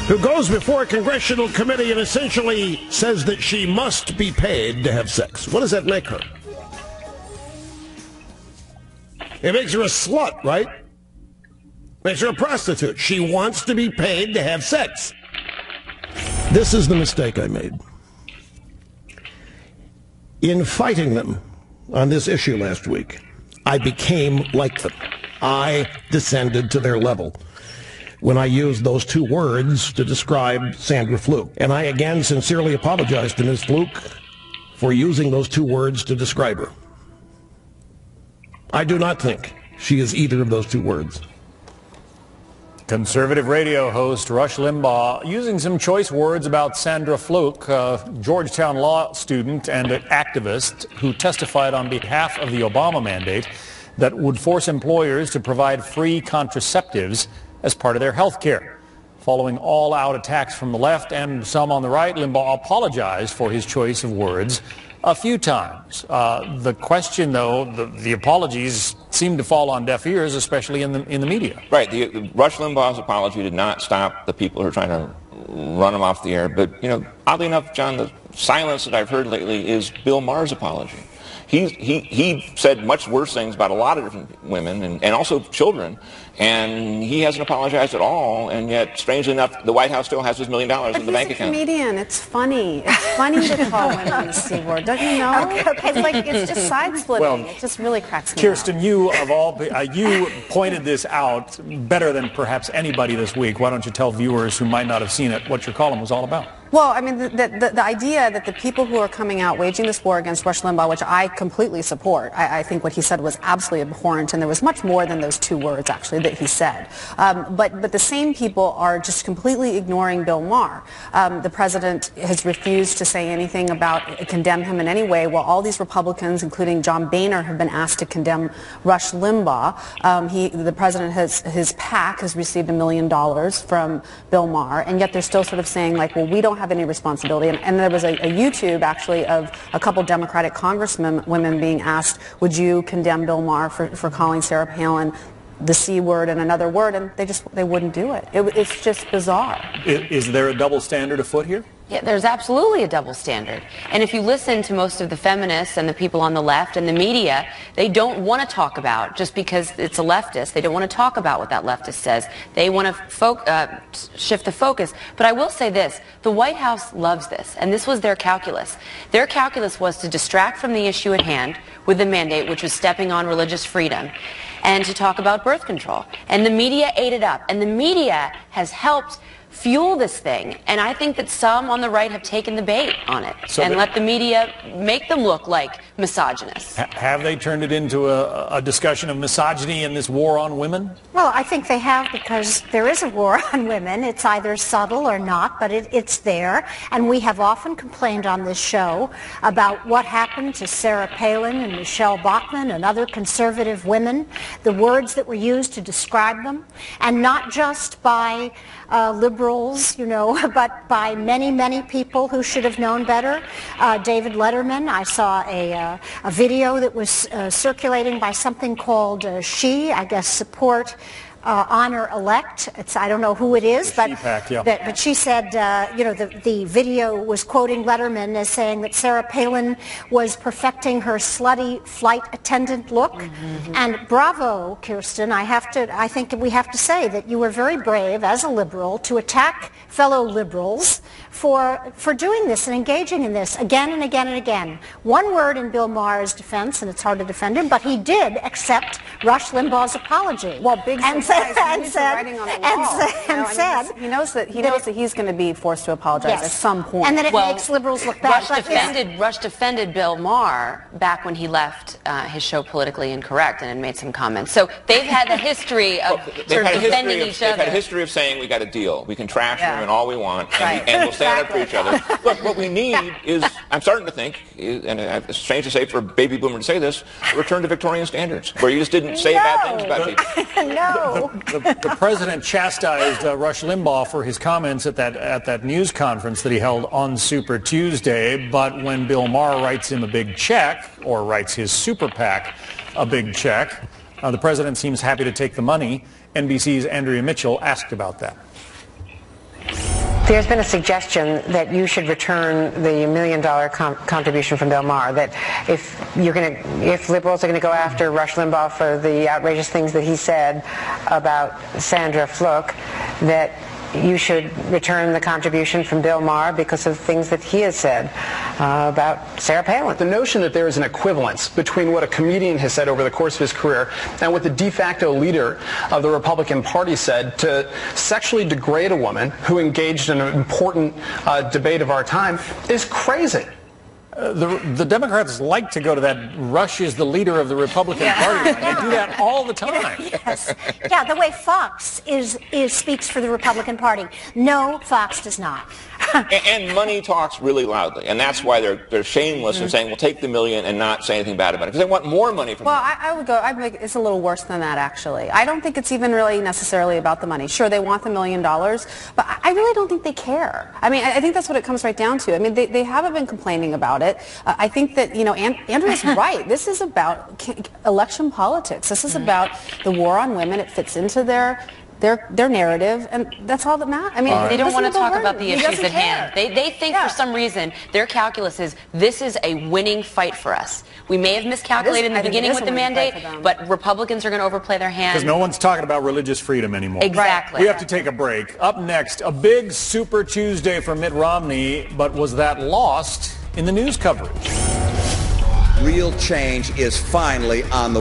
who goes before a congressional committee and essentially says that she must be paid to have sex. What does that make her? It makes her a slut, right? Makes her a prostitute. She wants to be paid to have sex. This is the mistake I made. In fighting them on this issue last week, I became like them. I descended to their level when I used those two words to describe Sandra Fluke. And I again sincerely apologize to Ms. Fluke for using those two words to describe her. I do not think she is either of those two words. Conservative radio host Rush Limbaugh using some choice words about Sandra Fluke, a Georgetown law student and an activist who testified on behalf of the Obama mandate that would force employers to provide free contraceptives as part of their health care. Following all-out attacks from the left and some on the right, Limbaugh apologized for his choice of words a few times. The question, though, the apologies seem to fall on deaf ears, especially in the media. Right. The Rush Limbaugh's apology did not stop the people who are trying to run him off the air. But, you know, oddly enough, John, the silence that I've heard lately is Bill Maher's apology. He said much worse things about a lot of different women and also children, and he hasn't apologized at all, and yet, strangely enough, the White House still has his $1 million in the bank account. He's a comedian. It's funny. It's funny to call women the C word. Don't you know? Okay. It's like, it's just side-splitting. Well, it just really cracks me Kirsten, up. you pointed this out better than perhaps anybody this week. Why don't you tell viewers who might not have seen it what your column was all about? Well, I mean, the idea that the people who are coming out waging this war against Rush Limbaugh, which I completely support, I think what he said was absolutely abhorrent, and there was much more than those two words, actually, that he said. But the same people are just completely ignoring Bill Maher. The president has refused to say anything about, condemn him in any way, while all these Republicans, including John Boehner, have been asked to condemn Rush Limbaugh. The president his PAC has received $1 million from Bill Maher, and yet they're still sort of saying, like, well, we don't have any responsibility. And there was a YouTube, actually, of a couple Democratic women being asked, would you condemn Bill Maher for calling Sarah Palin the C word and another word, and they wouldn't do it. It's just bizarre. Is there a double standard afoot here? Yeah, there's absolutely a double standard. And if you listen to most of the feminists and the people on the left and the media, they don't want to talk about, just because it's a leftist, they don't want to talk about what that leftist says. They want to shift the focus. But I will say this, the White House loves this, and this was their calculus. Their calculus was to distract from the issue at hand with the mandate, which was stepping on religious freedom, and to talk about birth control. And the media ate it up. And the media has helped fuel this thing, and I think that some on the right have taken the bait on it and let the media make them look like misogynists. Have they turned it into a discussion of misogyny and this war on women? Well, I think they have, because there is a war on women. It's either subtle or not, but it's there. And we have often complained on this show about what happened to Sarah Palin and Michelle Bachmann and other conservative women, the words that were used to describe them, and not just by liberals, you know, but by many, many people who should have known better. David Letterman, I saw a video that was circulating by something called I guess, Support Honor Elect. I don't know who it is, but she said, you know, the video was quoting Letterman as saying that Sarah Palin was perfecting her slutty flight attendant look. Mm-hmm. And bravo, Kirsten. I think we have to say that you were very brave as a liberal to attack fellow liberals for doing this and engaging in this again and again and again. One word in Bill Maher's defense, and it's hard to defend him, but he did accept Rush Limbaugh's apology. Well, big surprise. And said, he knows that he's going to be forced to apologize at some point. And that it makes liberals look bad. Rush defended Bill Maher back when he left his show Politically Incorrect and had made some comments. So they've had the history of sort of defending each other. They've had a history of saying we got a deal. We can trash women all we want, and we'll stand up for each other. Look, what we need is, I'm starting to think, and it's strange to say for a baby boomer to say this, a return to Victorian standards, where you just didn't say bad things about people. No. The president chastised Rush Limbaugh for his comments at that news conference that he held on Super Tuesday, but when Bill Maher writes him a big check, or writes his super PAC a big check, the president seems happy to take the money. NBC's Andrea Mitchell asked about that. There's been a suggestion that you should return the $1 million contribution from Bill Mahar, that if liberals are going to go after Rush Limbaugh for the outrageous things that he said about Sandra Fluke, that you should return the contribution from Bill Mahar because of things that he has said about Sarah Palin. The notion that there is an equivalence between what a comedian has said over the course of his career and what the de facto leader of the Republican Party said to sexually degrade a woman who engaged in an important debate of our time is crazy. The Democrats like to go to that Rush is the leader of the Republican Party. They do that all the time. Yes. Yeah, the way Fox speaks for the Republican Party. No, Fox does not. And money talks really loudly, and that's why they're shameless in saying, "We'll take the $1 million" and not say anything bad about it, because they want more money from. Well, I'd make it's a little worse than that, actually. I don't think it's even really necessarily about the money. Sure, they want the $1 million, but I really don't think they care. I mean, I think that's what it comes right down to. I mean, they haven't been complaining about it. I think that, Andrew's right. This is about election politics. This is about the war on women. It fits into their narrative, and that's all that matters. I mean, they don't want to talk about the issues at hand. They think for some reason their calculus is this is a winning fight for us. We may have miscalculated in the beginning with the mandate, but Republicans are going to overplay their hand. Because no one's talking about religious freedom anymore. Exactly. We have to take a break. Up next, a big Super Tuesday for Mitt Romney, but was that lost in the news coverage? Real change is finally on the